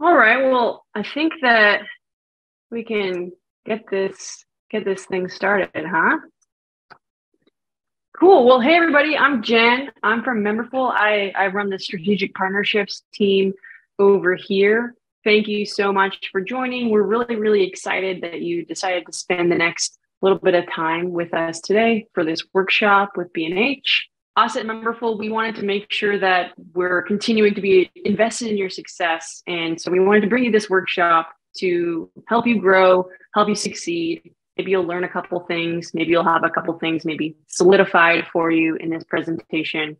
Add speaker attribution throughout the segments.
Speaker 1: All right. Well, I think that we can get this thing started, huh? Cool. Well, hey everybody, I'm Jen. I'm from Memberful. I run the strategic partnerships team over here. Thank you so much for joining. We're really excited that you decided to spend the next little bit of time with us today for this workshop with B&H. Us at Memberful, we wanted to make sure that we're continuing to be invested in your success. And so we wanted to bring you this workshop to help you grow, help you succeed. Maybe you'll learn a couple things. Maybe you'll have a couple things maybe solidified for you in this presentation.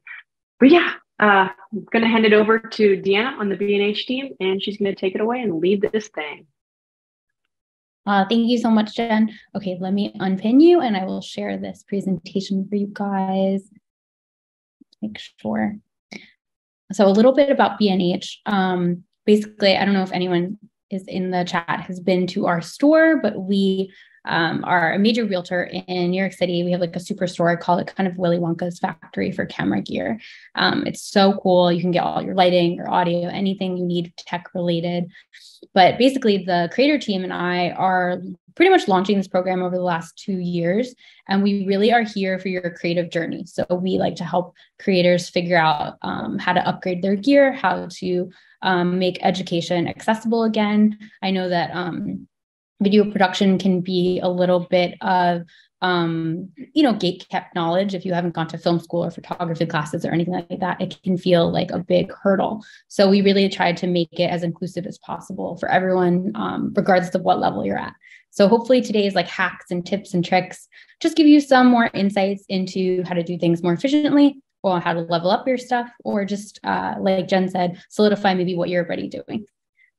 Speaker 1: But yeah, I'm going to hand it over to Deanna on the B&H team, and she's going to take it away and lead this thing.
Speaker 2: Thank you so much, Jen. Okay, let me unpin you and I will share this presentation for you guys. Make sure. So a little bit about B&H. Basically, I don't know if anyone is in the chat has been to our store, but we are a major realtor in New York City. We have like a superstore. I call it kind of Willy Wonka's factory for camera gear. It's so cool. You can get all your lighting, your audio, anything you need tech related. But basically the creator team and I are pretty much launching this program over the last 2 years. And we really are here for your creative journey. So we like to help creators figure out how to upgrade their gear, how to make education accessible again. I know that video production can be a little bit of, gate-kept knowledge. If you haven't gone to film school or photography classes or anything like that, it can feel like a big hurdle. So we really tried to make it as inclusive as possible for everyone, regardless of what level you're at. So hopefully today's like hacks and tips and tricks just give you some more insights into how to do things more efficiently or how to level up your stuff, or just like Jen said, solidify maybe what you're already doing.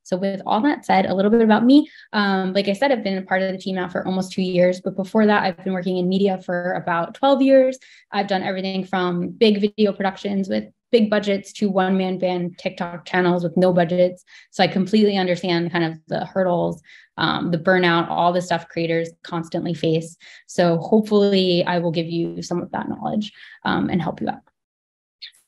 Speaker 2: So with all that said, a little bit about me. Like I said, I've been a part of the team now for almost 2 years, but before that, I've been working in media for about 12 years. I've done everything from big video productions with big budgets to one-man band TikTok channels with no budgets. So I completely understand kind of the hurdles, the burnout, all the stuff creators constantly face. So hopefully I will give you some of that knowledge and help you out.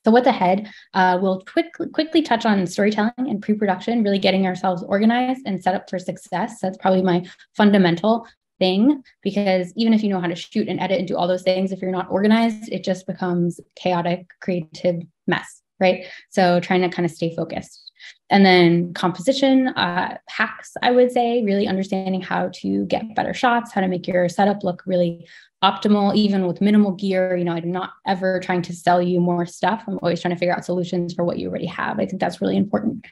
Speaker 2: So what's ahead, we'll quickly touch on storytelling and pre-production, really getting ourselves organized and set up for success. That's probably my fundamental thing, because even if you know how to shoot and edit and do all those things, if you're not organized, it just becomes chaotic, creative mess, right? So trying to kind of stay focused. And then composition, hacks, I would say, really understanding how to get better shots, how to make your setup look really optimal, even with minimal gear. I'm not ever trying to sell you more stuff. I'm always trying to figure out solutions for what you already have. I think that's really important.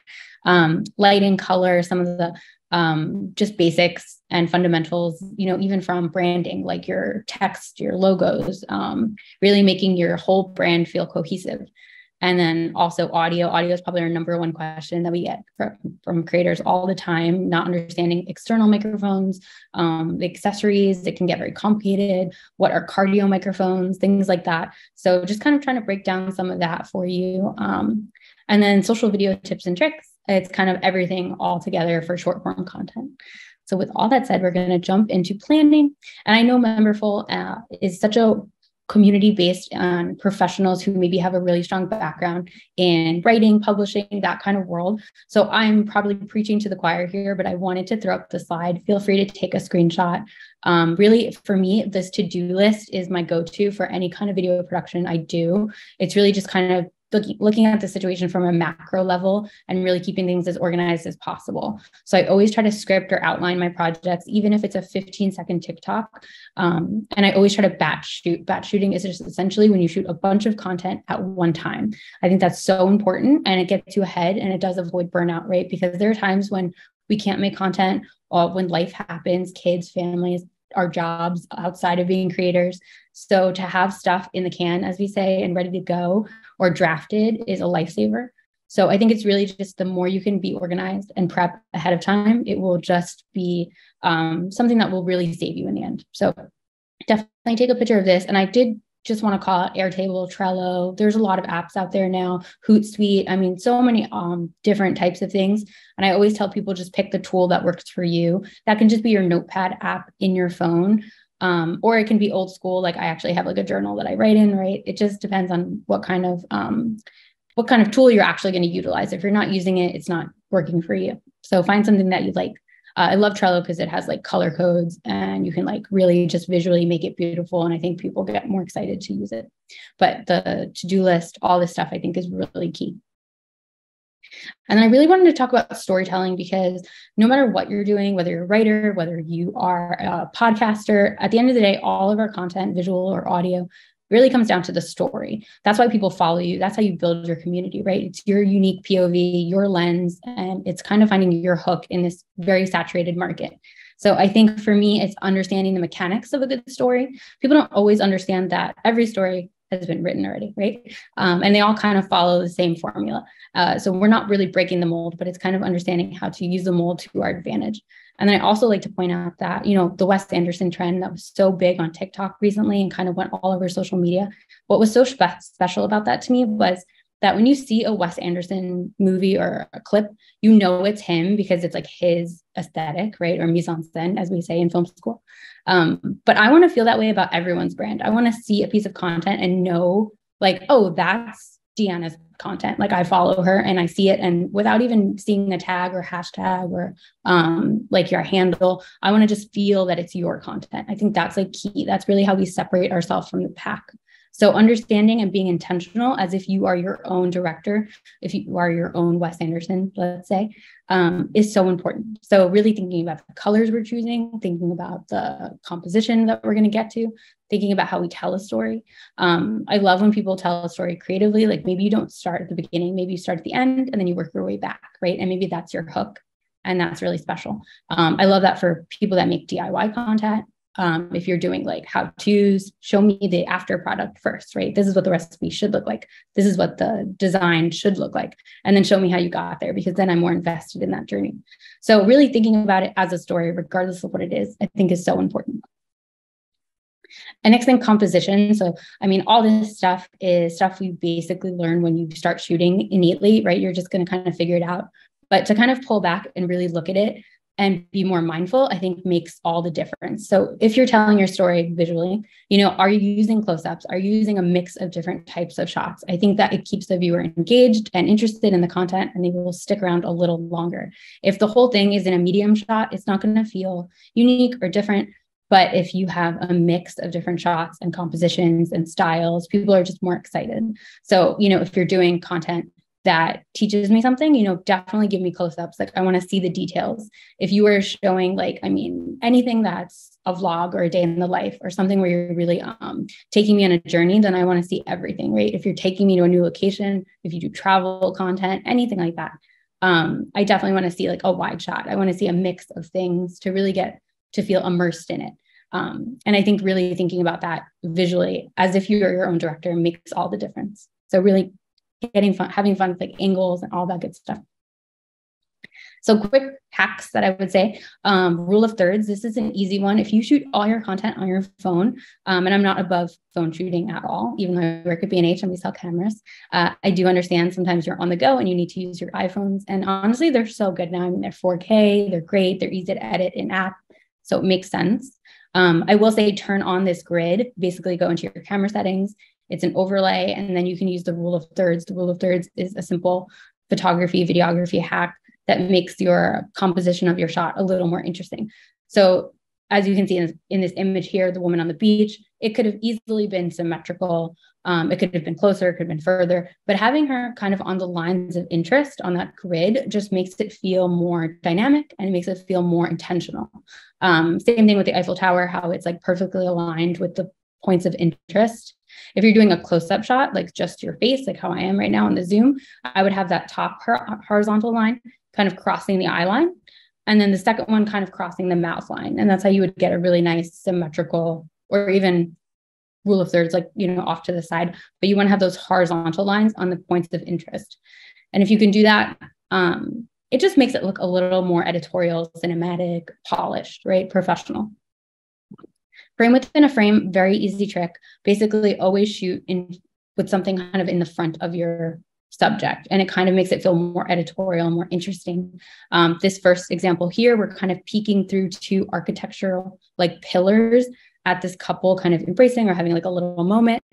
Speaker 2: Lighting, color, some of the just basics and fundamentals, even from branding, like your text, your logos, really making your whole brand feel cohesive. And then also audio. Audio is probably our number one question that we get from creators all the time, not understanding external microphones, the accessories. It can get very complicated. What are cardio microphones, things like that. So just kind of trying to break down some of that for you. And then social video tips and tricks. It's kind of everything all together for short form content. So with all that said, we're going to jump into planning. And I know Memberful is such a community based on professionals who maybe have a really strong background in writing, publishing, that kind of world. So I'm probably preaching to the choir here, but I wanted to throw up the slide. Feel free to take a screenshot. Really, for me, this to-do list is my go-to for any kind of video production I do. It's really just kind of looking at the situation from a macro level and really keeping things as organized as possible. So I always try to script or outline my projects, even if it's a 15-second TikTok. And I always try to batch shoot. Batch shooting is just essentially when you shoot a bunch of content at one time. I think that's so important, and it gets you ahead, and it does avoid burnout, right? Because there are times when we can't make content, or when life happens, kids, families, our jobs outside of being creators. So to have stuff in the can, as we say, and ready to go or drafted is a lifesaver. So I think it's really just the more you can be organized and prep ahead of time, it will just be something that will really save you in the end. So definitely take a picture of this. And I did just want to call out Airtable, Trello. There's a lot of apps out there now, Hootsuite. I mean, so many different types of things. And I always tell people just pick the tool that works for you. That can just be your notepad app in your phone. Or it can be old school. Like I actually have like a journal that I write in, right? It just depends on what kind of tool you're actually going to utilize. If you're not using it, it's not working for you. So find something that you like. I love Trello because it has like color codes and you can like really just visually make it beautiful. And I think people get more excited to use it. But the to-do list, all this stuff, I think is really key. And then I really wanted to talk about storytelling because no matter what you're doing, whether you're a writer, whether you are a podcaster, at the end of the day, all of our content, visual or audio, really comes down to the story. That's why people follow you. That's how you build your community, right? It's your unique POV, your lens, and it's kind of finding your hook in this very saturated market. So I think for me, it's understanding the mechanics of a good story. People don't always understand that every story has been written already, right? And they all kind of follow the same formula. So we're not really breaking the mold, but it's kind of understanding how to use the mold to our advantage. And then I also like to point out that, the Wes Anderson trend that was so big on TikTok recently and kind of went all over social media. What was so special about that to me was that when you see a Wes Anderson movie or a clip, it's him because it's like his aesthetic, right? Or mise en scène, as we say in film school. But I want to feel that way about everyone's brand. I want to see a piece of content and know like, oh, that's Deanna's content. Like I follow her and I see it. And without even seeing a tag or hashtag or like your handle, I want to just feel that it's your content. I think that's like key. That's really how we separate ourselves from the pack. So understanding and being intentional as if you are your own director, if you are your own Wes Anderson, let's say, is so important. So really thinking about the colors we're choosing, thinking about the composition that we're going to get to, thinking about how we tell a story. I love when people tell a story creatively, like maybe you don't start at the beginning, maybe you start at the end and then you work your way back, right? And maybe that's your hook. And that's really special. I love that for people that make DIY content. If you're doing like how-tos, show me the after product first, right? This is what the recipe should look like. This is what the design should look like. And then show me how you got there, because then I'm more invested in that journey. So really thinking about it as a story, regardless of what it is, I think is so important. And next thing, composition. So, all this stuff is stuff we basically learn when you start shooting innately, right? You're just going to kind of figure it out. But to kind of pull back and really look at it and be more mindful, I think makes all the difference. So if you're telling your story visually, are you using close-ups? Are you using a mix of different types of shots? I think that it keeps the viewer engaged and interested in the content, and they will stick around a little longer. If the whole thing is in a medium shot, it's not going to feel unique or different. But if you have a mix of different shots and compositions and styles, people are just more excited. So, if you're doing content that teaches me something, definitely give me close-ups. Like I want to see the details. If you were showing anything that's a vlog or a day in the life or something where you're really taking me on a journey, then I want to see everything, right? If you're taking me to a new location, if you do travel content, anything like that, I definitely want to see like a wide shot. I want to see a mix of things to really get to feel immersed in it. And I think really thinking about that visually as if you're your own director makes all the difference. So really having fun with like angles and all that good stuff. So quick hacks that I would say, rule of thirds. This is an easy one. If you shoot all your content on your phone, and I'm not above phone shooting at all, even though I work at B&H and we sell cameras, I do understand sometimes you're on the go and you need to use your iPhones. And honestly, they're so good now. They're 4K, they're great, they're easy to edit in app. So it makes sense. I will say turn on this grid, basically go into your camera settings. It's an overlay, and then you can use the rule of thirds. The rule of thirds is a simple photography, videography hack that makes your composition of your shot a little more interesting. So as you can see in this image here, the woman on the beach, it could have easily been symmetrical. It could have been closer, it could have been further, but having her kind of on the lines of interest on that grid just makes it feel more dynamic and it makes it feel more intentional. Same thing with the Eiffel Tower, how it's like perfectly aligned with the points of interest. If you're doing a close-up shot, like just your face, like how I am right now on the Zoom, I would have that top horizontal line kind of crossing the eye line. And then the second one kind of crossing the mouth line. And that's how you would get a really nice symmetrical or even rule of thirds, like, off to the side. But you want to have those horizontal lines on the points of interest. And if you can do that, it just makes it look a little more editorial, cinematic, polished, right? Professional. Frame within a frame, very easy trick. Basically, always shoot with something kind of in the front of your subject, and it kind of makes it feel more editorial and more interesting. This first example here, we're kind of peeking through two architectural like pillars at this couple kind of embracing or having like a little moment.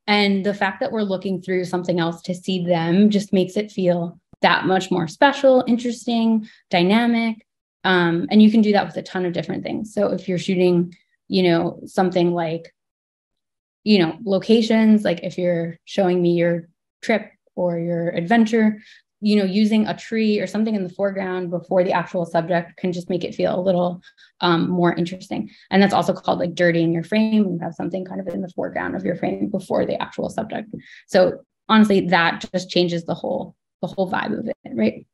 Speaker 2: And the fact that we're looking through something else to see them just makes it feel that much more special, interesting, dynamic. And you can do that with a ton of different things. So if you're shooting, something like, locations, like if you're showing me your trip or your adventure, using a tree or something in the foreground before the actual subject can just make it feel a little more interesting. And that's also called like dirtying your frame. You have something kind of in the foreground of your frame before the actual subject. So honestly, that just changes the whole vibe of it, right?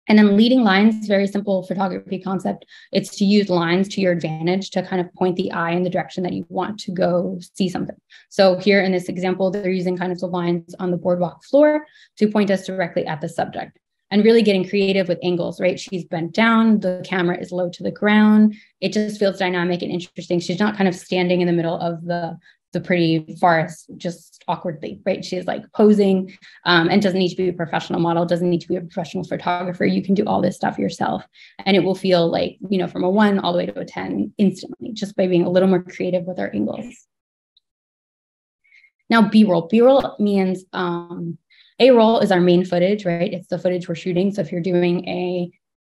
Speaker 2: And then leading lines, very simple photography concept. It's to use lines to your advantage to kind of point the eye in the direction that you want to go see something. So here in this example, they're using kind of the lines on the boardwalk floor to point us directly at the subject and really getting creative with angles, right? She's bent down, the camera is low to the ground. It just feels dynamic and interesting. She's not kind of standing in the middle of the pretty forest just awkwardly, right? She's like posing and doesn't need to be a professional model, doesn't need to be a professional photographer. You can do all this stuff yourself and it will feel like, from a 1 all the way to a 10 instantly, just by being a little more creative with our angles. Now, B-roll. B-roll means A-roll is our main footage, right? It's the footage we're shooting. So if you're doing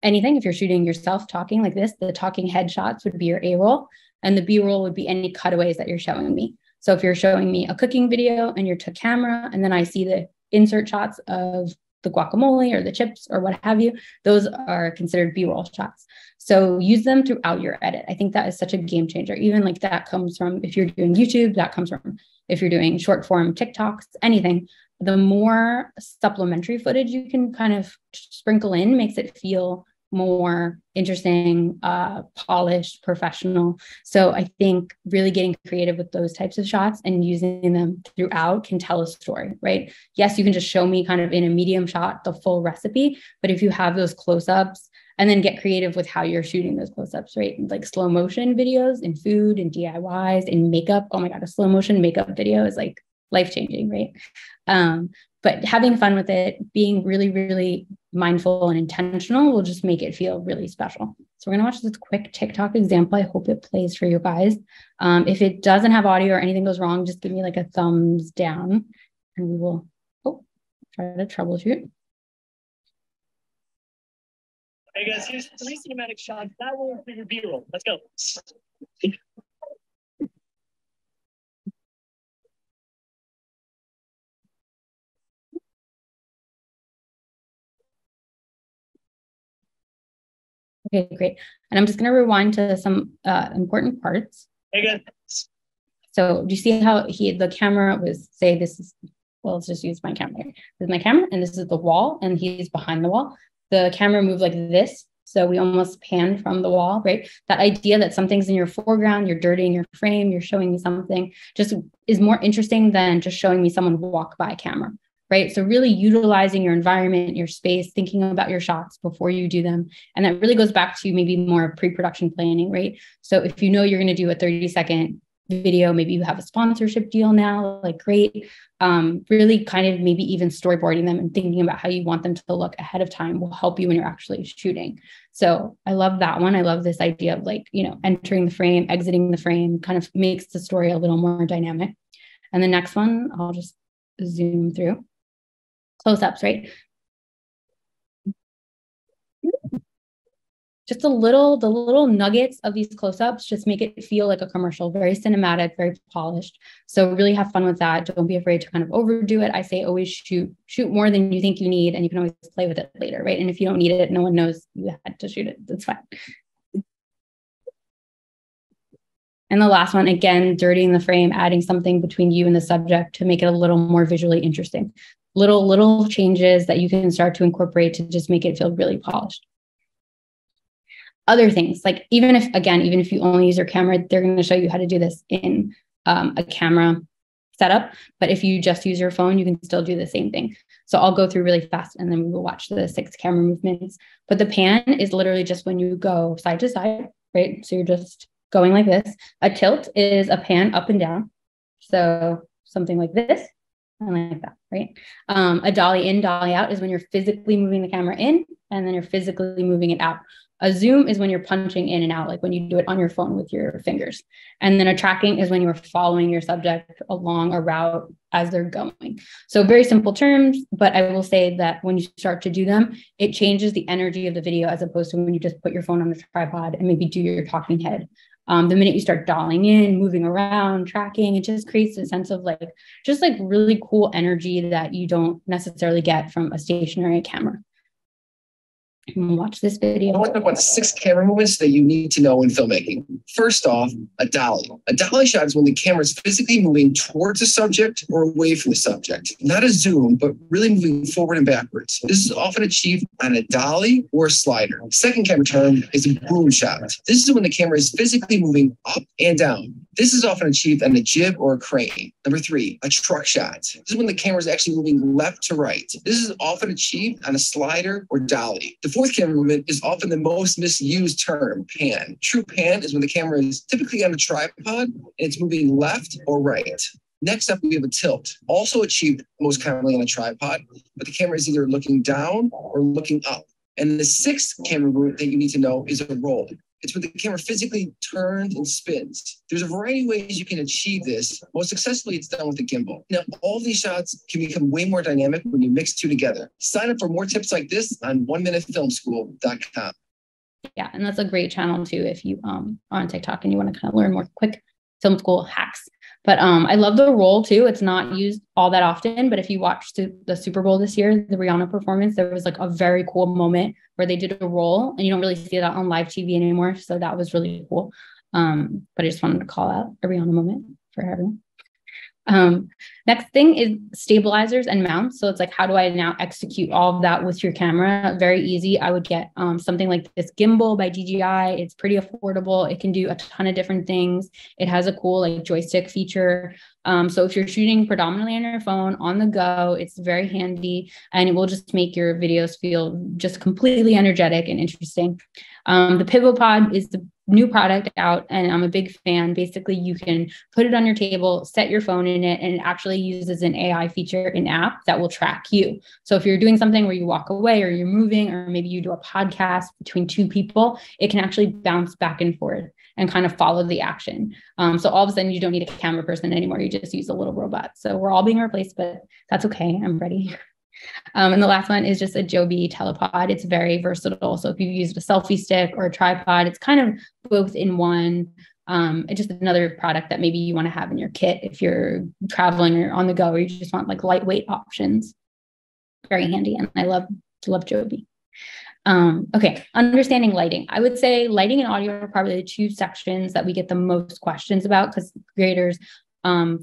Speaker 2: anything, if you're shooting yourself talking like this, the talking headshots would be your A-roll, and the B-roll would be any cutaways that you're showing me. So if you're showing me a cooking video and you're to camera, and then I see the insert shots of the guacamole or the chips or what have you, those are considered B-roll shots. So use them throughout your edit. I think that is such a game changer. Even like that comes from, if you're doing YouTube, that comes from if you're doing short form TikToks, anything. The more supplementary footage you can kind of sprinkle in makes it feel more interesting, polished, professional. So I think really getting creative with those types of shots and using them throughout can tell a story, right? Yes, you can just show me kind of in a medium shot the full recipe, but if you have those close-ups and then get creative with how you're shooting those close-ups, right? Like slow motion videos in food and DIYs and makeup. Oh my God, a slow motion makeup video is like life-changing, right? But having fun with it, being really, really mindful and intentional will just make it feel really special. So we're going to watch this quick TikTok example. I hope it plays for you guys. If it doesn't have audio or anything goes wrong, just give me like a thumbs down and we will try to troubleshoot.
Speaker 3: Hey guys, here's 3 cinematic shots. That will be your B-roll. Let's go.
Speaker 2: Okay, great. And I'm just going to rewind to some important parts.
Speaker 3: Hey guys.
Speaker 2: So do you see how the camera was, say this is, well, let's just use my camera here. This is my camera and this is the wall and he's behind the wall. The camera moved like this. So we almost panned from the wall, right? That idea that something's in your foreground, you're dirtying your frame, you're showing me something, just is more interesting than just showing me someone walk by camera, right? So really utilizing your environment, your space, thinking about your shots before you do them. And that really goes back to maybe more pre-production planning, right? So if you know you're going to do a 30-second video, maybe you have a sponsorship deal now, like great. Really kind of maybe even storyboarding them and thinking about how you want them to look ahead of time will help you when you're actually shooting. So I love that one. I love this idea of like, entering the frame, exiting the frame, kind of makes the story a little more dynamic. And the next one, I'll just zoom through. Close-ups, right? Just the little nuggets of these close-ups just make it feel like a commercial, very cinematic, very polished. So really have fun with that. Don't be afraid to kind of overdo it. I say always shoot more than you think you need, and you can always play with it later, right? And if you don't need it, no one knows you had to shoot it. That's fine. And the last one, again, dirtying the frame, adding something between you and the subject to make it a little more visually interesting. Little changes that you can start to incorporate to just make it feel really polished. Other things, like even if you only use your camera, they're going to show you how to do this in a camera setup. But if you just use your phone, you can still do the same thing. So I'll go through really fast and then we will watch the 6 camera movements. But the pan is literally just when you go side to side, right? So you're just going like this. A tilt is a pan up and down. So something like this. I like that, right? A dolly in, dolly out is when you're physically moving the camera in and then you're physically moving it out. A zoom is when you're punching in and out, like when you do it on your phone with your fingers. And then a tracking is when you're following your subject along a route as they're going. So very simple terms, but I will say that when you start to do them, it changes the energy of the video as opposed to when you just put your phone on the tripod and maybe do your talking head. The minute you start dolling in, moving around, tracking, it just creates a sense of like, just like really cool energy that you don't necessarily get from a stationary camera. Watch this video.
Speaker 4: I want to talk about the 6 camera movements that you need to know in filmmaking. First off, a dolly. A dolly shot is when the camera is physically moving towards the subject or away from the subject. Not a zoom, but really moving forward and backwards. This is often achieved on a dolly or a slider. Second camera term is a boom shot. This is when the camera is physically moving up and down. This is often achieved on a jib or a crane. Number 3, a truck shot. This is when the camera is actually moving left to right. This is often achieved on a slider or dolly. The fourth camera movement is often the most misused term, pan. True pan is when the camera is typically on a tripod and it's moving left or right. Next up, we have a tilt, also achieved most commonly on a tripod, but the camera is either looking down or looking up. And the 6th camera movement that you need to know is a roll. It's when the camera physically turns and spins. There's a variety of ways you can achieve this. Most successfully, it's done with a gimbal. Now, all these shots can become way more dynamic when you mix 2 together. Sign up for more tips like this on 1minutefilmschool.com.
Speaker 2: Yeah, and that's a great channel too if you are on TikTok and you want to kind of learn more quick film school hacks. But I love the roll too. It's not used all that often, but if you watched the Super Bowl this year, the Rihanna performance, there was like a very cool moment where they did a roll, and you don't really see that on live TV anymore. So that was really cool. But I just wanted to call out a Rihanna moment for everyone. Next thing is stabilizers and mounts. So it's like, how do I now execute all of that with your camera? Very easy. I would get something like this gimbal by DJI. It's pretty affordable. It can do a ton of different things. It has a cool like joystick feature. So if you're shooting predominantly on your phone on the go, it's very handy and it will just make your videos feel just completely energetic and interesting. The Pivot Pod is the new product out and I'm a big fan. Basically, you can put it on your table, set your phone in it, and it actually uses an AI feature in app that will track you. So if you're doing something where you walk away or you're moving, or maybe you do a podcast between 2 people, it can actually bounce back and forth and kind of follow the action. So all of a sudden you don't need a camera person anymore. You just use a little robot. So we're all being replaced, but that's okay. I'm ready. And the last one is just a Joby telepod. It's very versatile. So if you've used a selfie stick or a tripod, it's kind of both in one. It's just another product that maybe you want to have in your kit if you're traveling or on the go, or you just want like lightweight options. Very handy. And I love Joby. Okay, understanding lighting. I would say lighting and audio are probably the 2 sections that we get the most questions about because creators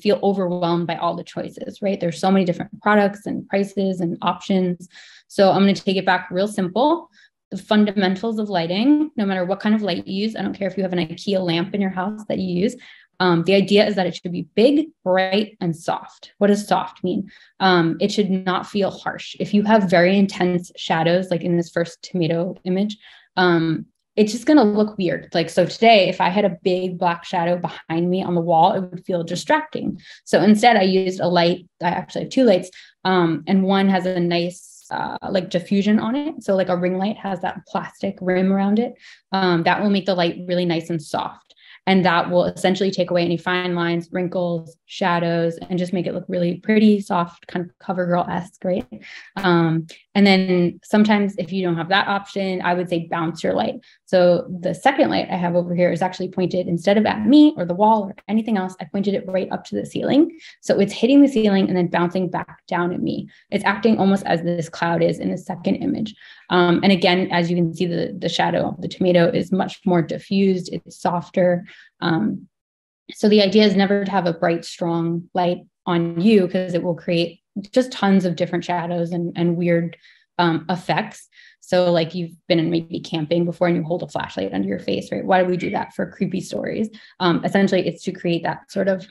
Speaker 2: feel overwhelmed by all the choices, right? There's so many different products and prices and options. So I'm going to take it back real simple. The fundamentals of lighting, no matter what kind of light you use, I don't care if you have an IKEA lamp in your house that you use. The idea is that it should be big, bright, and soft. What does soft mean? It should not feel harsh. If you have very intense shadows, like in this first tomato image, it's just going to look weird. Like, so today, if I had a big black shadow behind me on the wall, it would feel distracting. So instead I used a light. I actually have 2 lights, and one has a nice like diffusion on it. So like a ring light has that plastic rim around it. That will make the light really nice and soft. And that will essentially take away any fine lines, wrinkles, shadows, and just make it look really pretty, soft, kind of CoverGirl-esque, right? And then sometimes if you don't have that option, I would say bounce your light. So the second light I have over here is actually pointed instead of at me or the wall or anything else, I pointed it right up to the ceiling. So it's hitting the ceiling and then bouncing back down at me. It's acting almost as this cloud is in the second image. And again, as you can see, the shadow of the tomato is much more diffused. It's softer. So the idea is never to have a bright, strong light on you because it will create just tons of different shadows and weird effects. So like you've been in maybe camping before and you hold a flashlight under your face, right? Why do we do that? For creepy stories? Essentially, it's to create that sort of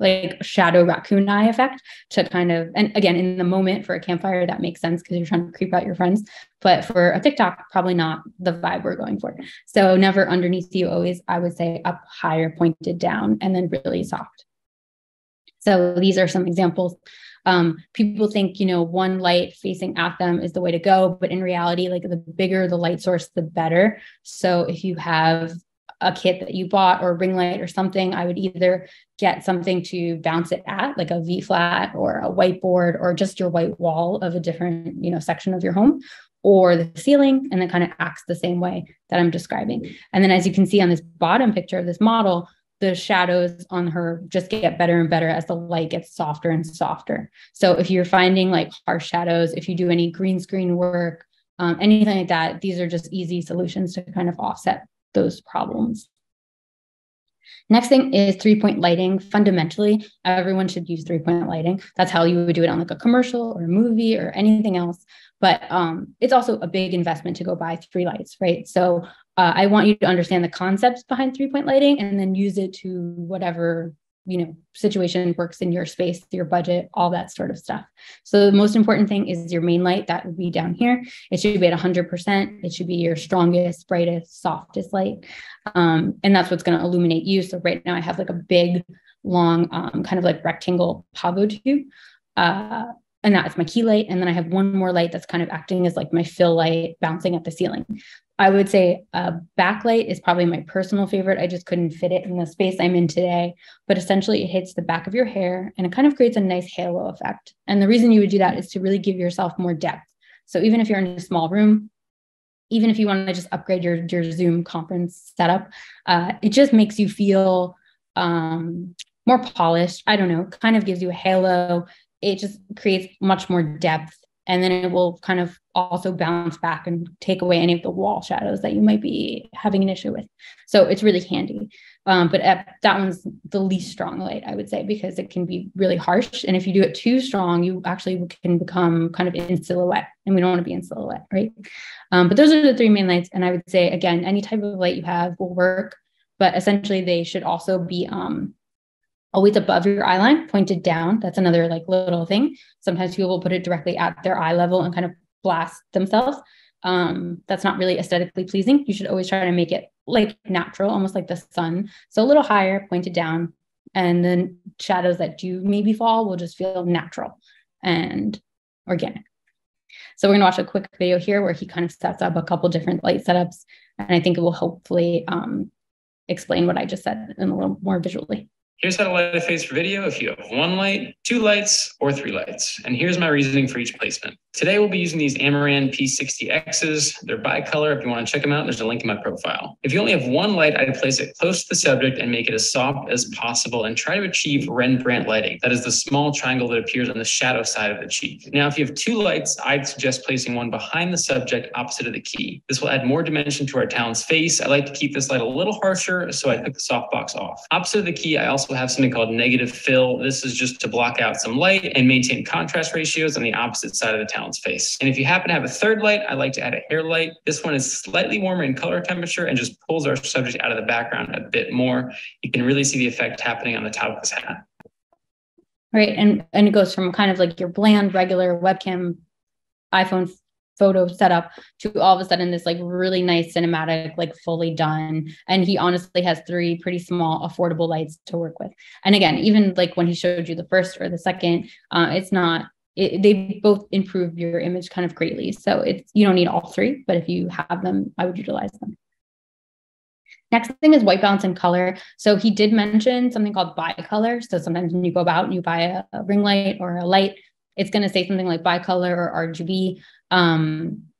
Speaker 2: like shadow raccoon eye effect to kind of, and again, in the moment for a campfire, that makes sense because you're trying to creep out your friends. But for a TikTok, probably not the vibe we're going for. So never underneath you, always, I would say up higher, pointed down, and then really soft. So these are some examples. People think, one light facing at them is the way to go, but in reality, like the bigger the light source, the better. So if you have a kit that you bought or a ring light or something, I would either get something to bounce it at, like a V flat or a whiteboard or just your white wall of a different, section of your home, or the ceiling, and then kind of acts the same way that I'm describing. And then as you can see on this bottom picture of this model, the shadows on her just get better and better as the light gets softer and softer. So if you're finding like harsh shadows, if you do any green screen work, anything like that, these are just easy solutions to kind of offset those problems. Next thing is 3-point lighting. Fundamentally, everyone should use 3-point lighting. That's how you would do it on like a commercial or a movie or anything else. But it's also a big investment to go buy 3 lights, right? So I want you to understand the concepts behind 3-point lighting and then use it to whatever situation works in your space, your budget, all that sort of stuff. So the most important thing is your main light. That would be down here. It should be at 100%. It should be your strongest, brightest, softest light. And that's what's going to illuminate you. So right now I have like a big, long, kind of like rectangle pavo tube. And that's my key light. And then I have one more light that's kind of acting as like my fill light bouncing at the ceiling. I would say a backlight is probably my personal favorite. I just couldn't fit it in the space I'm in today, but essentially it hits the back of your hair and it kind of creates a nice halo effect. And the reason you would do that is to really give yourself more depth. So even if you're in a small room, even if you want to just upgrade your Zoom conference setup, it just makes you feel more polished. I don't know, kind of gives you a halo. It just creates much more depth. And then it will kind of also bounce back and take away any of the wall shadows that you might be having an issue with. So it's really handy. But that one's the least strong light, I would say, because it can be really harsh. And if you do it too strong, you actually can become kind of in silhouette, and we don't want to be in silhouette, right? But those are the 3 main lights. And I would say, again, any type of light you have will work, but essentially they should also be always above your eye line, pointed down. That's another like little thing. Sometimes people will put it directly at their eye level and kind of blast themselves. That's not really aesthetically pleasing. You should always try to make it like natural, almost like the sun. So a little higher, pointed down, and then shadows that do maybe fall will just feel natural and organic. So we're gonna watch a quick video here where he kind of sets up a couple different light setups. And I think it will hopefully explain what I just said in a little more visually.
Speaker 5: Here's how to light a face for video if you have 1 light, 2 lights, or 3 lights. And here's my reasoning for each placement. Today, we'll be using these Amaran P60Xs. They're bicolor. If you want to check them out, there's a link in my profile. If you only have 1 light, I'd place it close to the subject and make it as soft as possible and try to achieve Rembrandt lighting. That is the small triangle that appears on the shadow side of the cheek. Now, if you have 2 lights, I'd suggest placing one behind the subject opposite of the key. This will add more dimension to our talent's face. I like to keep this light a little harsher, so I took the softbox off. Opposite of the key, I also have something called negative fill. This is just to block out some light and maintain contrast ratios on the opposite side of the talent's face. And if you happen to have a 3rd light, I like to add a hair light. This one is slightly warmer in color temperature and just pulls our subject out of the background a bit more. You can really see the effect happening on the top of his hat.
Speaker 2: Right, and it goes from kind of like your bland, regular webcam, iPhone photo setup to all of a sudden this like really nice cinematic, like fully done. And he honestly has 3 pretty small, affordable lights to work with. And again, even like when he showed you the first or the second, they both improve your image kind of greatly. So you don't need all 3, but if you have them, I would utilize them. Next thing is white balance and color. So he did mention something called bicolor. So sometimes when you go out and you buy a ring light or a light, it's going to say something like bicolor or RGB.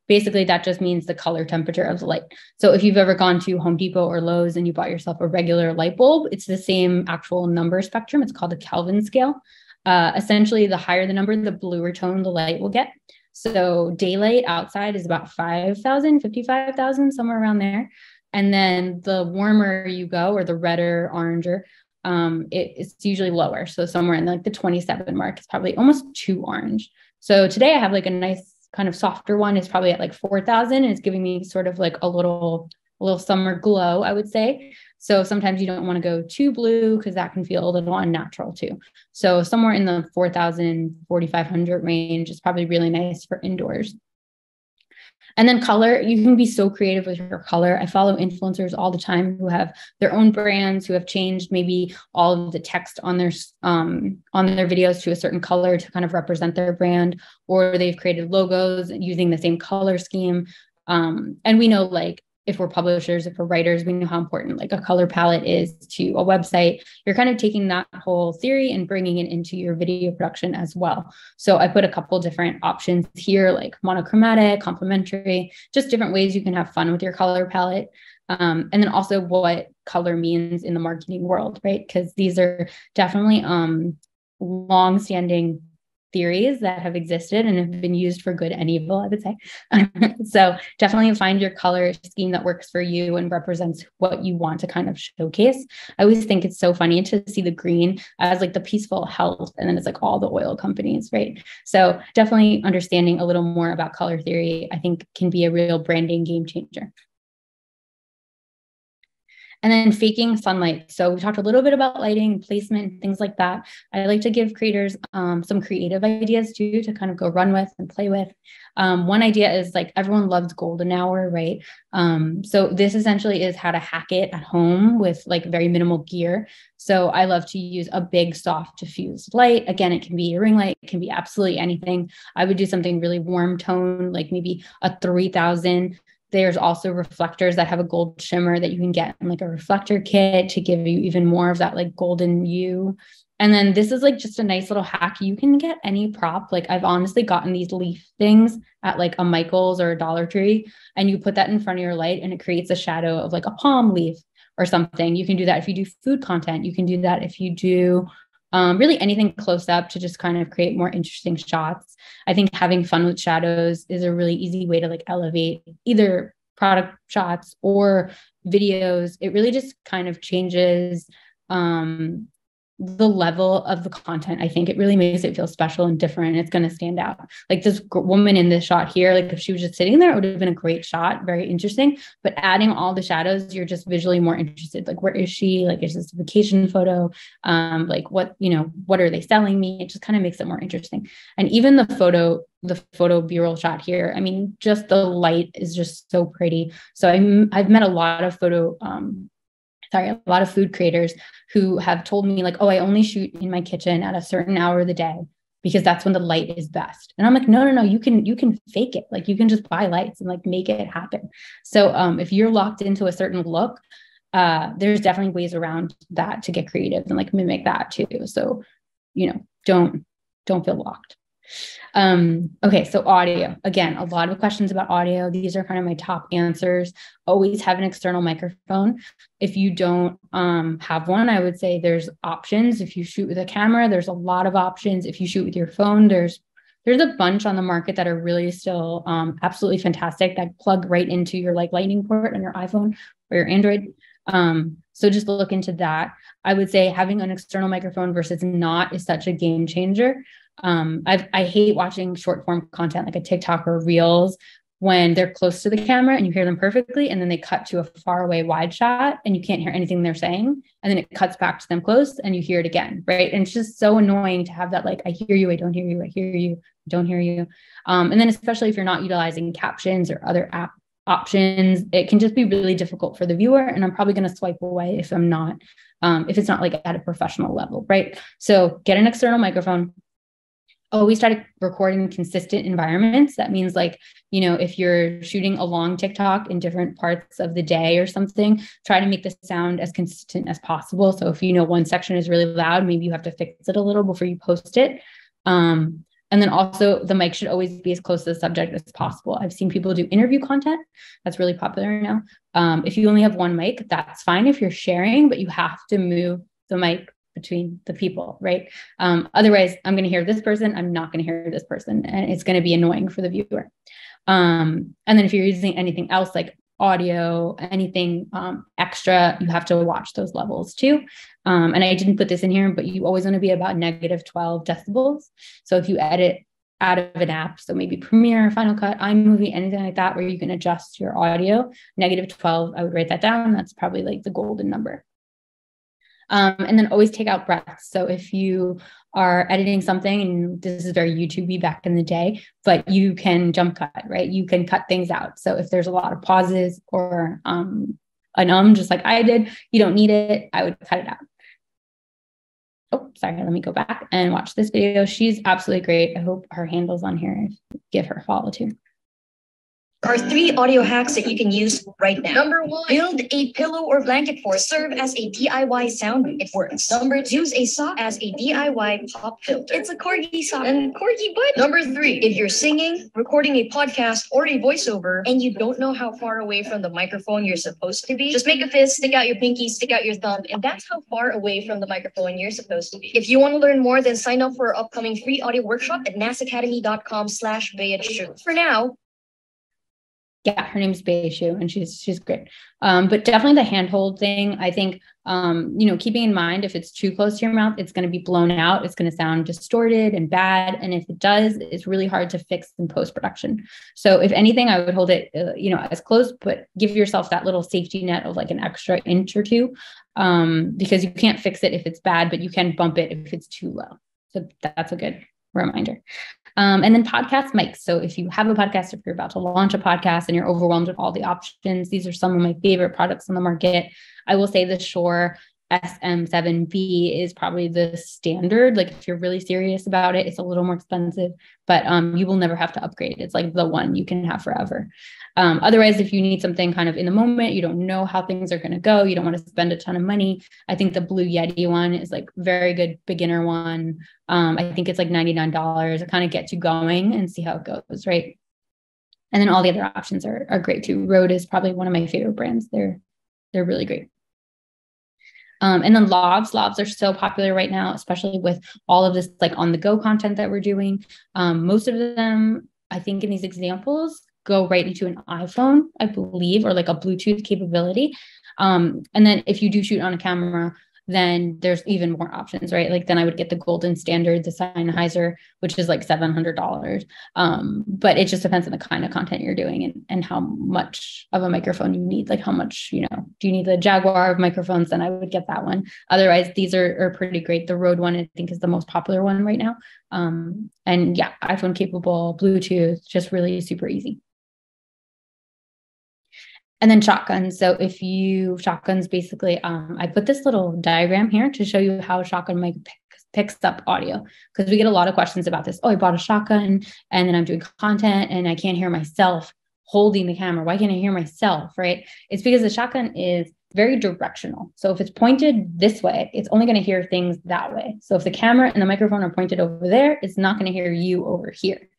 Speaker 2: Basically, that just means the color temperature of the light. So if you've ever gone to Home Depot or Lowe's and you bought yourself a regular light bulb, it's the same actual number spectrum. It's called a Kelvin scale. Essentially, the higher the number, the bluer tone the light will get. So daylight outside is about 5,000, 55,000, somewhere around there. And then the warmer you go, or the redder, oranger, it's usually lower. So somewhere in like the 27 mark, it's probably almost too orange. So today I have like a nice kind of softer one. It's probably at like 4,000 and it's giving me sort of like a little summer glow, I would say. So sometimes you don't want to go too blue because that can feel a little unnatural too. So somewhere in the 4,000, 4,500 range is probably really nice for indoors. And then color, you can be so creative with your color. I follow influencers all the time who have their own brands, who have changed maybe all of the text on their videos to a certain color to kind of represent their brand, or they've created logos using the same color scheme. And we know, like, if we're publishers, if we're writers, we know how important like a color palette is to a website. You're kind of taking that whole theory and bringing it into your video production as well. So I put a couple different options here, like monochromatic, complementary, just different ways you can have fun with your color palette. And then also what color means in the marketing world, right? Because these are definitely long-standing theories that have existed and have been used for good and evil, I would say. So definitely find your color scheme that works for you and represents what you want to kind of showcase. I always think it's so funny to see the green as like the peaceful health, and then it's like all the oil companies, right? So definitely understanding a little more about color theory, I think, can be a real branding game changer. And then faking sunlight. So we talked a little bit about lighting, placement, things like that. I like to give creators some creative ideas too, to kind of go run with and play with. One idea is like everyone loves golden hour, right? So this essentially is how to hack it at home with like very minimal gear. So I love to use a big, soft, diffused light. Again, it can be a ring light, it can be absolutely anything. I would do something really warm tone, like maybe a 3000. There's also reflectors that have a gold shimmer that you can get in like a reflector kit to give you even more of that like golden hue. And then this is like just a nice little hack. You can get any prop. Like I've honestly gotten these leaf things at like a Michael's or a Dollar Tree, and you put that in front of your light and it creates a shadow of like a palm leaf or something. You can do that if you do food content. You can do that if you do really anything close up to just kind of create more interesting shots. I think having fun with shadows is a really easy way to like elevate either product shots or videos. It really just kind of changes the level of the content. I think it really makes it feel special and different. It's going to stand out. Like this woman in this shot here, like if she was just sitting there, it would have been a great shot, very interesting. But adding all the shadows, you're just visually more interested. Like, where is she? Like, is this a vacation photo? Like what are they selling me? It just kind of makes it more interesting. And even the photo B-roll shot here, I mean, just the light is just so pretty. So I've met a lot of a lot of food creators who have told me like, oh, I only shoot in my kitchen at a certain hour of the day because that's when the light is best. And I'm like, no, you can fake it. Like you can just buy lights and like make it happen. So if you're locked into a certain look, there's definitely ways around that to get creative and like mimic that too. So, don't feel locked. Okay, so audio. Again, a lot of questions about audio. These are kind of my top answers. Always have an external microphone. If you don't have one, I would say there's options. If you shoot with a camera, there's a lot of options. If you shoot with your phone, there's a bunch on the market that are really still absolutely fantastic that plug right into your like lightning port on your iPhone or your Android. So just look into that. I would say having an external microphone versus not is such a game changer. I hate watching short form content like a TikTok or Reels when they're close to the camera and you hear them perfectly, and then they cut to a far away wide shot and you can't hear anything they're saying, and then it cuts back to them close and you hear it again, right? And it's just so annoying to have that like, I hear you, I don't hear you, I hear you, I don't hear you. And then especially if you're not utilizing captions or other app options, it can just be really difficult for the viewer, and I'm probably going to swipe away if it's not like at a professional level, right? So get an external microphone. Always try to record in consistent environments. That means like, if you're shooting a long TikTok in different parts of the day or something, try to make the sound as consistent as possible. So if one section is really loud, maybe you have to fix it a little before you post it. And then also the mic should always be as close to the subject as possible. I've seen people do interview content. That's really popular now. If you only have one mic, that's fine if you're sharing, but you have to move the mic between the people, right? Otherwise, I'm going to hear this person, I'm not going to hear this person, and it's going to be annoying for the viewer. And then if you're using anything else like audio, anything extra, you have to watch those levels too. And I didn't put this in here, but you always want to be about -12 decibels. So if you edit out of an app, so maybe Premiere, Final Cut, iMovie, anything like that, where you can adjust your audio, -12, I would write that down. That's probably like the golden number. And then always take out breaths. So if you are editing something, and this is very YouTube-y back in the day, but you can jump cut, right? You can cut things out. So if there's a lot of pauses or just like I did, you don't need it, I would cut it out. Oh, sorry, let me go back and watch this video. She's absolutely great. I hope her handle's on here. Give her a follow too.
Speaker 6: Are 3 audio hacks that you can use right now. Number 1, build a pillow or blanket fort. Serve as a DIY sound. It works. Number 2, use a sock as a DIY pop filter. It's a corgi sock and corgi butt. Number 3, if you're singing, recording a podcast, or a voiceover, and you don't know how far away from the microphone you're supposed to be, just make a fist, stick out your pinky, stick out your thumb, and that's how far away from the microphone you're supposed to be. If you want to learn more, then sign up for our upcoming free audio workshop at nasacademy.com/BHShow. For now,
Speaker 2: yeah, her name's Beishu, and she's great. But definitely the handhold thing, I think, keeping in mind, if it's too close to your mouth, it's going to be blown out. It's going to sound distorted and bad. And if it does, it's really hard to fix in post-production. So if anything, I would hold it, as close, but give yourself that little safety net of like an extra inch or two, because you can't fix it if it's bad, but you can bump it if it's too low. So that's a good reminder. And then podcast mics. So if you have a podcast, if you're about to launch a podcast and you're overwhelmed with all the options, these are some of my favorite products on the market. I will say the Shure SM7B is probably the standard. Like if you're really serious about it, it's a little more expensive, but you will never have to upgrade. It's like the one you can have forever. Otherwise, if you need something kind of in the moment, you don't know how things are going to go, you don't want to spend a ton of money, I think the Blue Yeti one is like very good beginner one. I think it's like $99. It kind of gets you going and see how it goes, right? And then all the other options are great too. Rode is probably one of my favorite brands. They're really great. And then lavs are so popular right now, especially with all of this like on the go content that we're doing. Most of them, I think in these examples, go right into an iPhone, I believe, or like a Bluetooth capability. And then if you do shoot on a camera, then there's even more options, right? Like then I would get the golden standard, the Sennheiser, which is like $700. But it just depends on the kind of content you're doing and how much of a microphone you need, like how much, do you need the Jaguar of microphones? Then I would get that one. Otherwise, these are pretty great. The Rode one, I think, is the most popular one right now. And yeah, iPhone capable, Bluetooth, just really super easy. And then shotguns. So shotguns, basically, I put this little diagram here to show you how a shotgun mic picks up audio, because we get a lot of questions about this. Oh, I bought a shotgun and then I'm doing content and I can't hear myself holding the camera. Why can't I hear myself, right? It's because the shotgun is very directional. So if it's pointed this way, it's only going to hear things that way. So if the camera and the microphone are pointed over there, it's not going to hear you over here.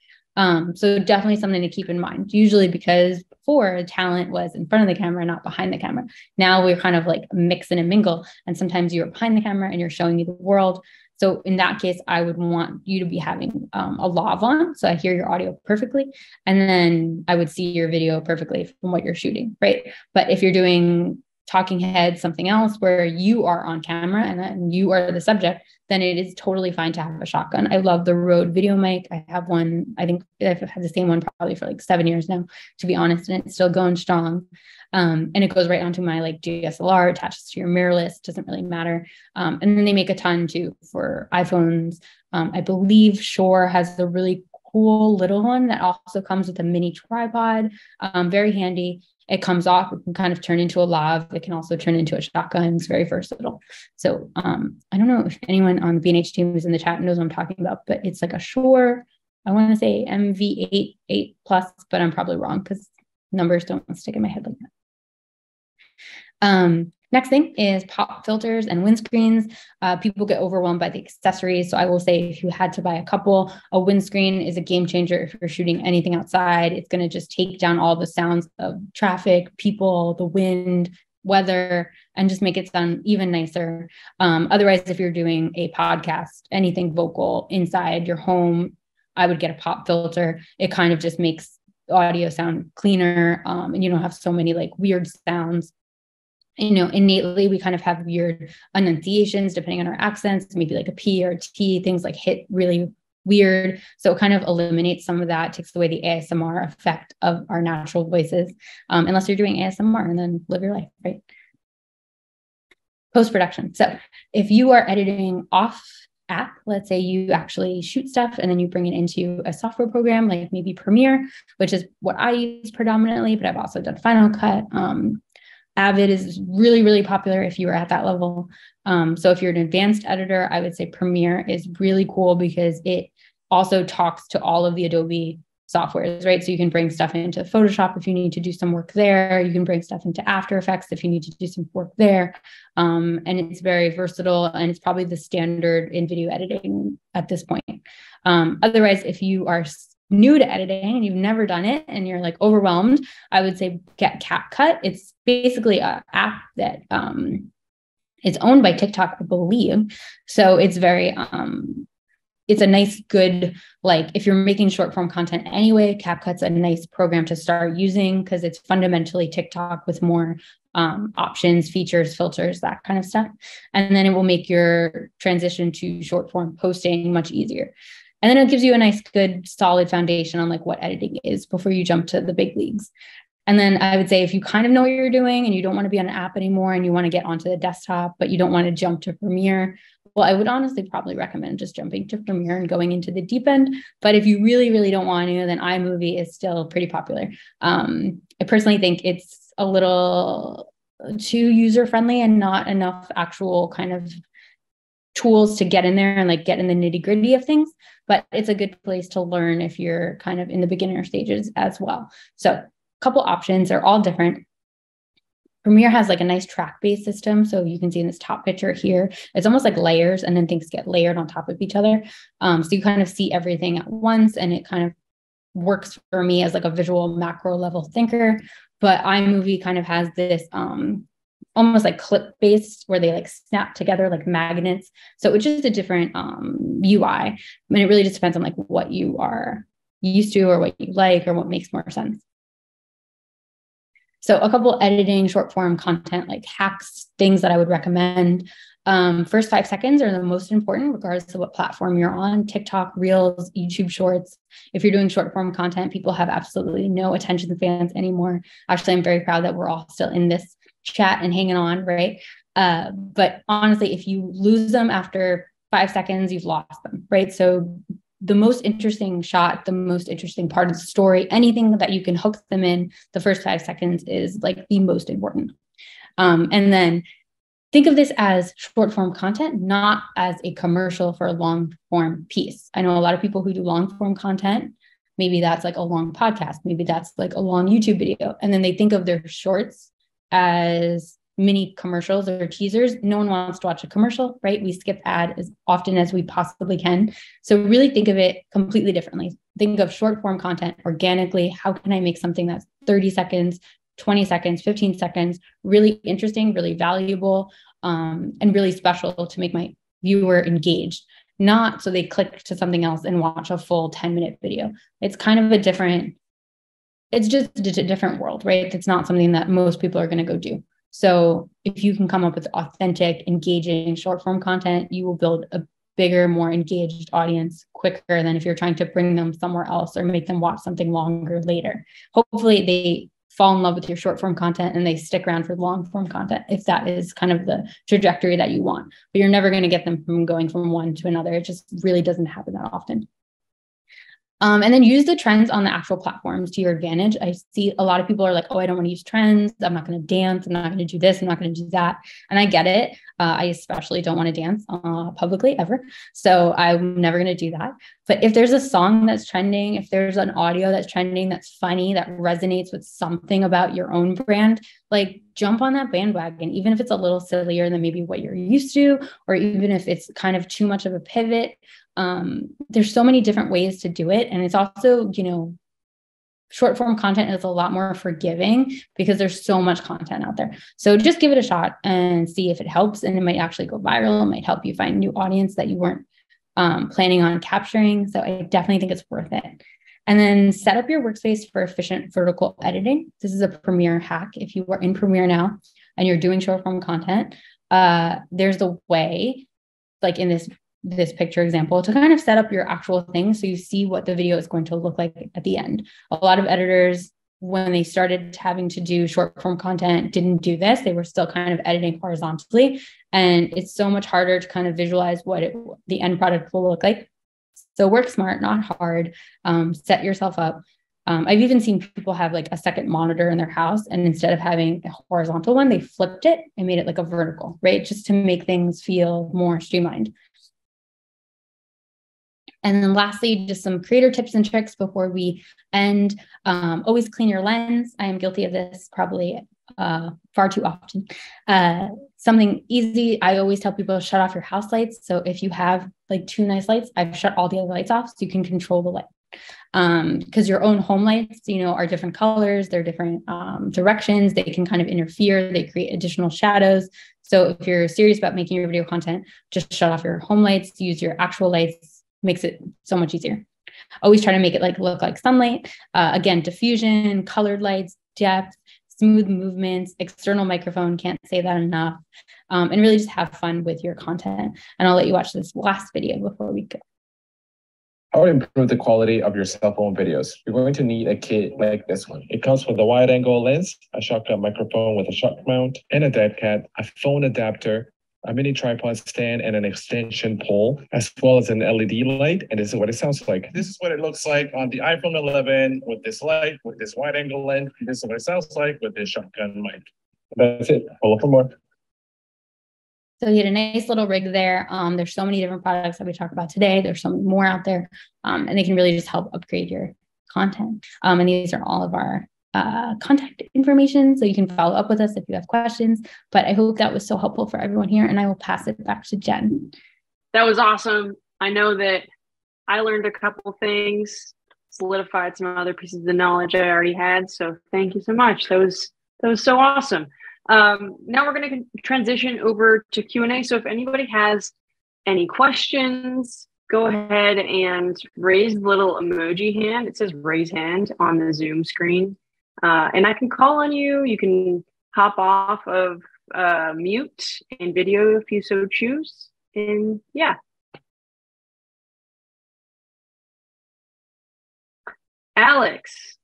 Speaker 2: So definitely something to keep in mind, usually because before talent was in front of the camera, not behind the camera. Now we're kind of like mix and mingle. And sometimes you're behind the camera and you're showing me the world. So in that case, I would want you to be having a lav on. So I hear your audio perfectly. And then I would see your video perfectly from what you're shooting, right? But if you're doing talking head, something else where you are on camera and then you are the subject, then it is totally fine to have a shotgun. I love the Rode video mic. I have one, I think I've had the same one probably for like 7 years now, to be honest, and it's still going strong. And it goes right onto my like DSLR, attaches to your mirrorless, doesn't really matter. And then they make a ton too for iPhones. I believe Shure has a really cool little one that also comes with a mini tripod, very handy. It comes off, it can kind of turn into a lav. It can also turn into a shotgun. It's very versatile. So I don't know if anyone on the B&H team who's in the chat knows what I'm talking about, but it's like a Shure, I want to say MV8 plus, but I'm probably wrong because numbers don't stick in my head like that. Next thing is pop filters and windscreens. People get overwhelmed by the accessories. So I will say if you had to buy a couple, a windscreen is a game changer if you're shooting anything outside. It's going to just take down all the sounds of traffic, people, the wind, weather, and just make it sound even nicer. Otherwise, if you're doing a podcast, anything vocal inside your home, I would get a pop filter. It kind of just makes audio sound cleaner, and you don't have so many like weird sounds. Innately, we kind of have weird enunciations depending on our accents, maybe like a P or a T, things like hit really weird. So it kind of eliminates some of that, takes away the ASMR effect of our natural voices, unless you're doing ASMR and then live your life, right? Post-production. So if you are editing off app, let's say you actually shoot stuff and then you bring it into a software program like maybe Premiere, which is what I use predominantly, but I've also done Final Cut. Avid is really, really popular if you are at that level. So if you're an advanced editor, I would say Premiere is really cool because it also talks to all of the Adobe softwares, right? So you can bring stuff into Photoshop if you need to do some work there. You can bring stuff into After Effects if you need to do some work there. And it's very versatile, and it's probably the standard in video editing at this point. Otherwise, if you are new to editing and you've never done it and you're like overwhelmed, I would say get CapCut. It's basically an app that it's owned by TikTok, I believe. So it's very it's a nice, good, like if you're making short form content anyway, CapCut's a nice program to start using because it's fundamentally TikTok with more options, features, filters, that kind of stuff. And then it will make your transition to short form posting much easier. And then it gives you a nice, good, solid foundation on like what editing is before you jump to the big leagues. And then I would say if you kind of know what you're doing and you don't want to be on an app anymore and you want to get onto the desktop, but you don't want to jump to Premiere, well, I would honestly probably recommend just jumping to Premiere and going into the deep end. But if you really, really don't want to, then iMovie is still pretty popular. I personally think it's a little too user-friendly and not enough actual kind of tools to get in there and like get in the nitty-gritty of things. But it's a good place to learn if you're kind of in the beginner stages as well. So a couple options, they're all different. Premiere has like a nice track-based system. So you can see in this top picture here, it's almost like layers and then things get layered on top of each other. So you kind of see everything at once and it kind of works for me as like a visual macro level thinker. But iMovie kind of has this almost like clip-based where they like snap together like magnets. So it's just a different UI. I mean, it really just depends on like what you are used to or what you like or what makes more sense. So a couple editing short form content like hacks, things that I would recommend. First 5 seconds are the most important, regardless of what platform you're on. TikTok, Reels, YouTube Shorts. If you're doing short form content, people have absolutely no attention spans anymore. Actually, I'm very proud that we're all still in this chat and hanging on, right? But honestly, if you lose them after 5 seconds, you've lost them, right? So the most interesting shot, the most interesting part of the story, anything that you can hook them in, the first 5 seconds is like the most important. And then think of this as short form content, not as a commercial for a long form piece. I know a lot of people who do long form content, maybe that's like a long podcast, maybe that's like a long YouTube video. And then they think of their shorts as mini commercials or teasers. No one wants to watch a commercial, right? We skip ad as often as we possibly can. So really think of it completely differently. Think of short form content organically. How can I make something that's 30 seconds, 20 seconds, 15 seconds, really interesting, really valuable, and really special to make my viewer engaged, not so they click to something else and watch a full 10-minute video. It's kind of a different, it's just a different world, right? It's not something that most people are going to go do. So if you can come up with authentic, engaging short form content, you will build a bigger, more engaged audience quicker than if you're trying to bring them somewhere else or make them watch something longer later. Hopefully they fall in love with your short form content and they stick around for long form content, if that is kind of the trajectory that you want. But you're never going to get them from going from one to another. It just really doesn't happen that often. And then use the trends on the actual platforms to your advantage. I see a lot of people are like, oh, I don't want to use trends. I'm not going to dance. I'm not going to do this. I'm not going to do that. And I get it. I especially don't want to dance publicly ever. So I'm never going to do that. But if there's a song that's trending, if there's an audio that's trending, that's funny, that resonates with something about your own brand, like jump on that bandwagon, even if it's a little sillier than maybe what you're used to, or even if it's kind of too much of a pivot. There's so many different ways to do it. And it's also, short form content is a lot more forgiving because there's so much content out there. So just give it a shot and see if it helps. And it might actually go viral. It might help you find a new audience that you weren't planning on capturing. So I definitely think it's worth it. And then set up your workspace for efficient vertical editing. This is a Premiere hack. If you are in Premiere now and you're doing short form content, there's a way, like in this picture example, to kind of set up your actual thing so you see what the video is going to look like at the end. A lot of editors when they started having to do short form content, didn't do this. They were still kind of editing horizontally. And it's so much harder to kind of visualize what the end product will look like. So work smart, not hard. Set yourself up. I've even seen people have like a second monitor in their house, and instead of having a horizontal one, they flipped it and made it like a vertical, right? Just to make things feel more streamlined. And then lastly, just some creator tips and tricks before we end. Always clean your lens. I am guilty of this probably far too often. Something easy, I always tell people, shut off your house lights. So if you have like 2 nice lights, I've shut all the other lights off so you can control the light. Because your own home lights, are different colors, they're different directions, they can kind of interfere, they create additional shadows. So if you're serious about making your video content, just shut off your home lights, use your actual lights, makes it so much easier. Always try to make it look like sunlight. Again, diffusion, colored lights, depth, smooth movements, external microphone, can't say that enough. And really just have fun with your content. And I'll let you watch this last video before we go.
Speaker 7: How to improve the quality of your cell phone videos. You're going to need a kit like this one. It comes with a wide angle lens, a shotgun microphone with a shock mount, and a dead cat, a phone adapter, a mini tripod stand, and an extension pole, as well as an LED light. And this is what it sounds like. This is what it looks like on the iPhone 11 with this light, with this wide angle lens. This is what it sounds like with this shotgun mic. That's it. Pull up for more.
Speaker 2: So you had a nice little rig there. There's so many different products that we talked about today. There's so many more out there, and they can really just help upgrade your content. And these are all of our contact information, so you can follow up with us if you have questions. But I hope that was so helpful for everyone here, and I will pass it back to Jen.
Speaker 1: That was awesome. I know that I learned a couple things, solidified some other pieces of knowledge I already had. So thank you so much. That was so awesome. Now we're going to transition over to Q&A. So if anybody has any questions, go ahead and raise the little emoji hand. It says raise hand on the Zoom screen. And I can call on you. You can hop off of mute and video if you so choose. And yeah. Alex.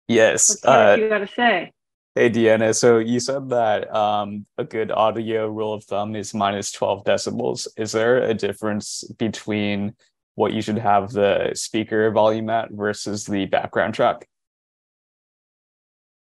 Speaker 8: Yes.
Speaker 1: What you got to say?
Speaker 8: Hey, Deanna. So you said that a good audio rule of thumb is minus 12 decibels. Is there a difference between what you should have the speaker volume at versus the background track?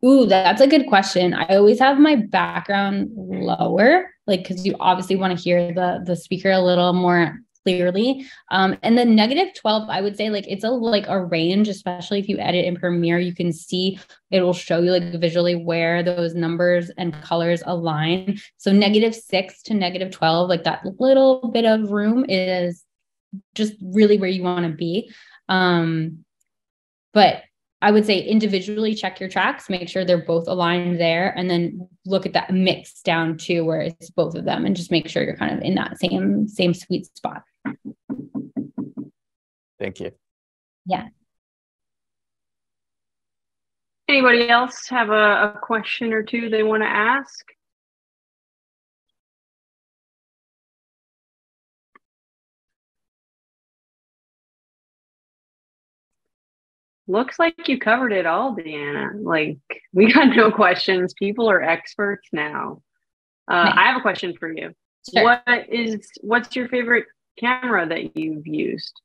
Speaker 2: Ooh, that's a good question. I always have my background lower, because you obviously want to hear the speaker a little more clearly. And the negative 12, I would say it's a range, especially if you edit in Premiere, you can see it will show you visually where those numbers and colors align. So -6 to -12, that little bit of room is just really where you want to be. But I would say individually check your tracks, make sure they're both aligned there, and then look at that mix down to where it's both of them and just make sure you're kind of in that same sweet spot.
Speaker 8: Thank you.
Speaker 2: Yeah.
Speaker 1: Anybody else have a question or two they want to ask? Looks like you covered it all, Deanna. We got no questions. People are experts now.
Speaker 2: Nice.
Speaker 1: I have a question for you.
Speaker 2: Sure.
Speaker 1: What's your favorite camera that you've used?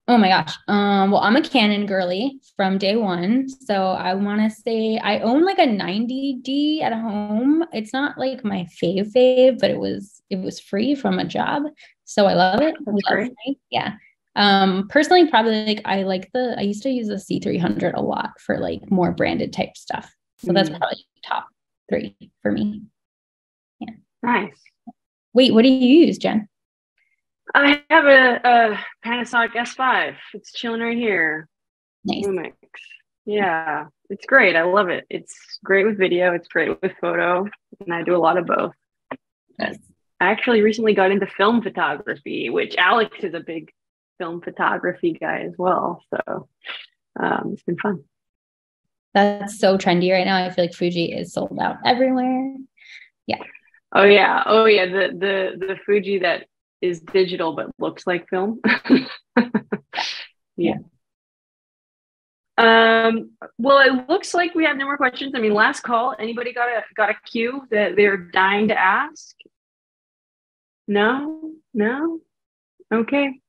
Speaker 2: Oh my gosh. Well, I'm a Canon girly from day one. So I want to say I own a 90D at home. It's not my fave, but it was free from a job. So I love it.
Speaker 1: That's great.
Speaker 2: Yeah. Personally, probably I used to use the C300 a lot for more branded type stuff. So that's probably top 3 for me. Yeah.
Speaker 1: Nice.
Speaker 2: Wait, what do you use, Jen?
Speaker 1: I have a Panasonic S5. It's chilling right here.
Speaker 2: Nice.
Speaker 1: Lumix. Yeah, it's great. I love it. It's great with video. It's great with photo. And I do a lot of both.
Speaker 2: Nice.
Speaker 1: I actually recently got into film photography, which Alex is a big film photography guy as well. So it's been fun.
Speaker 2: That's so trendy right now. I feel like Fuji is sold out everywhere. Yeah.
Speaker 1: Oh yeah. The Fuji that is digital but looks like film. Yeah. Well, it looks like we have no more questions. I mean, last call. Anybody got a cue that they're dying to ask? No? Okay.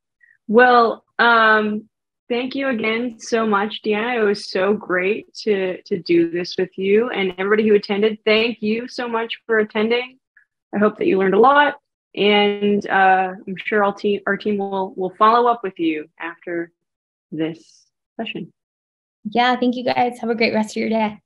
Speaker 1: Well, thank you again so much, Deanna. It was so great to do this with you, and everybody who attended. Thank you so much for attending. I hope that you learned a lot, and I'm sure our team will follow up with you after this session.
Speaker 2: Yeah, thank you guys. Have a great rest of your day.